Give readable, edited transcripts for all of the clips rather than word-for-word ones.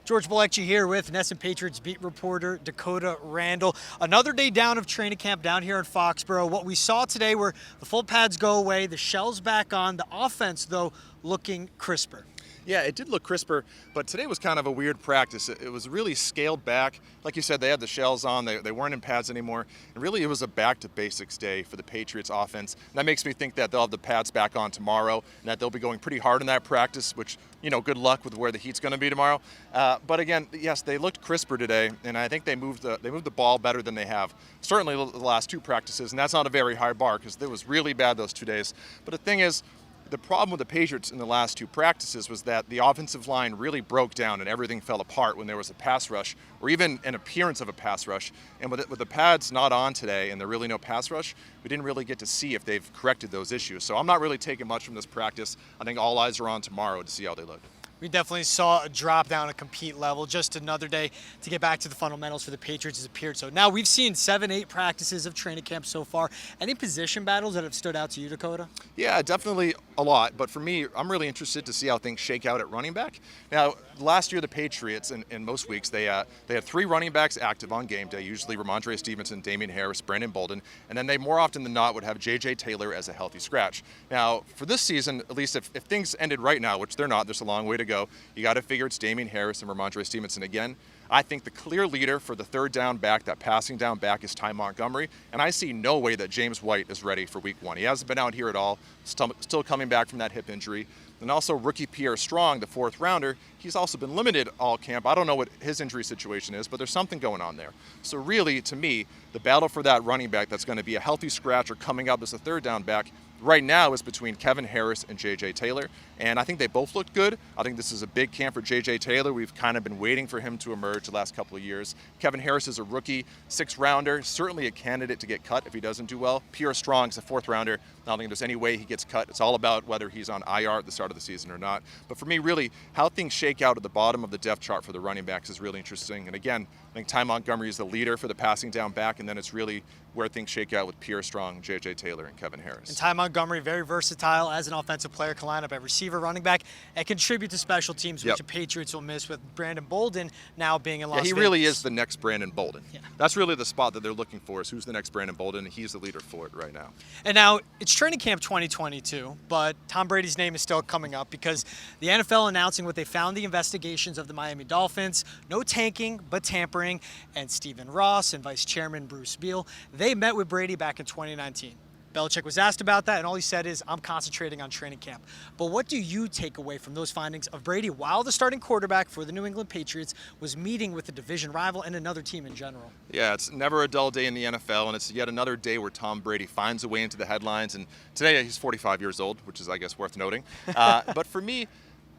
George Bolecki here with NESN Patriots beat reporter Dakota Randall. Another day down of training camp down here in Foxborough. What we saw today were the full pads go away, the shells back on, the offense, though, looking crisper. Yeah, it did look crisper, but today was kind of a weird practice. It was really scaled back. Like you said, they had the shells on. They weren't in pads anymore. And really, it was a back-to-basics day for the Patriots offense. And that makes me think that they'll have the pads back on tomorrow and that they'll be going pretty hard in that practice, which, you know, good luck with where the heat's going to be tomorrow. But again, yes, they looked crisper today, and I think they moved the ball better than they have. Certainly the last two practices, and that's not a very high bar because it was really bad those 2 days. But the thing is, the problem with the Patriots in the last two practices was that the offensive line really broke down and everything fell apart when there was a pass rush or even an appearance of a pass rush. And with the pads not on today and there really no pass rush, we didn't really get to see if they've corrected those issues. So I'm not really taking much from this practice. I think all eyes are on tomorrow to see how they look. We definitely saw a drop down at compete level. Just another day to get back to the fundamentals for the Patriots has appeared. So now we've seen 7-8 practices of training camp so far. Any position battles that have stood out to you, Dakota? Yeah, definitely a lot. But for me, I'm really interested to see how things shake out at running back. Now, last year, the Patriots, in most weeks, they had three running backs active on game day, usually Ramondre Stevenson, Damien Harris, Brandon Bolden, and then they more often than not would have J.J. Taylor as a healthy scratch. Now, for this season, at least if things ended right now, which they're not, there's a long way to go, you got to figure it's Damien Harris and Ramondre Stevenson again. I think the clear leader for the third down back, that passing down back, is Ty Montgomery, and I see no way that James White is ready for week one. He hasn't been out here at all, still coming back from that hip injury. And also rookie Pierre Strong, the fourth rounder, he's also been limited all camp. I don't know what his injury situation is, but there's something going on there. So really, to me, the battle for that running back that's going to be a healthy scratch or coming up as a third down back right now is between Kevin Harris and J.J. Taylor, and I think they both look good. I think this is a big camp for J.J. Taylor. We've kind of been waiting for him to emerge the last couple of years. Kevin Harris is a rookie, sixth rounder, certainly a candidate to get cut if he doesn't do well. Pierre Strong's a fourth rounder. I don't think there's any way he gets cut. It's all about whether he's on IR at the start of the season or not. But for me, really, how things shake out at the bottom of the depth chart for the running backs is really interesting. And again, I think Ty Montgomery is the leader for the passing down back, and then it's really where things shake out with Pierre Strong, J.J. Taylor, and Kevin Harris. And Ty Montgomery, very versatile as an offensive player, can line up at receiver, running back, and contribute to special teams, which the Patriots will miss with Brandon Bolden now being in Las Vegas. Yeah, he really is the next Brandon Bolden. Yeah. That's really the spot that they're looking for, is who's the next Brandon Bolden, and he's the leader for it right now. And now, it's training camp 2022, but Tom Brady's name is still coming up because the NFL announcing what they found the investigations of the Miami Dolphins, no tanking, but tampering, and Stephen Ross and Vice Chairman Bruce Beal, they met with Brady back in 2019. Belichick was asked about that, and all he said is, I'm concentrating on training camp. But what do you take away from those findings of Brady while the starting quarterback for the New England Patriots was meeting with a division rival and another team in general? Yeah, it's never a dull day in the NFL, and it's yet another day where Tom Brady finds a way into the headlines. And today he's 45 years old, which is, I guess, worth noting. But for me,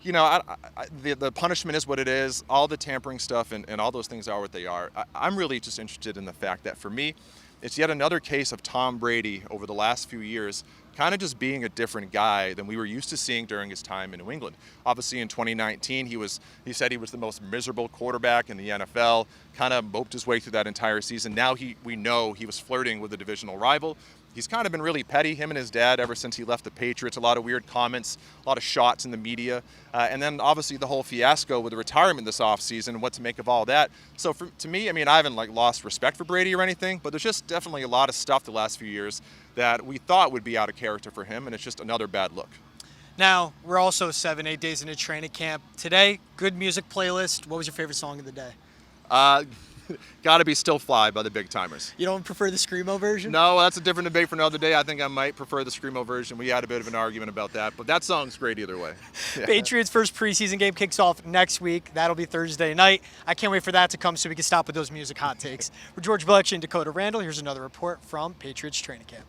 you know, the punishment is what it is. All the tampering stuff and all those things are what they are. I'm really just interested in the fact that, for me, it's yet another case of Tom Brady over the last few years kind of just being a different guy than we were used to seeing during his time in New England. Obviously, in 2019, he said he was the most miserable quarterback in the NFL, kind of moped his way through that entire season. Now we know he was flirting with a divisional rival. He's kind of been really petty, him and his dad, ever since he left the Patriots. A lot of weird comments, a lot of shots in the media. And then, obviously, the whole fiasco with the retirement this offseason and what to make of all that. So, to me, I mean, I haven't, lost respect for Brady or anything, but there's just definitely a lot of stuff the last few years that we thought would be out of character for him, and it's just another bad look. Now, we're also 7-8 days into training camp. Today, good music playlist. What was your favorite song of the day? Gotta be Still Fly by the Big Timers. You don't prefer the Screamo version? No, that's a different debate for another day. I think I might prefer the Screamo version. We had a bit of an argument about that, but that song's great either way. Yeah. Patriots' first preseason game kicks off next week. That'll be Thursday night. I can't wait for that to come so we can stop with those music hot takes. For George Bolecki and Dakota Randall, here's another report from Patriots training camp.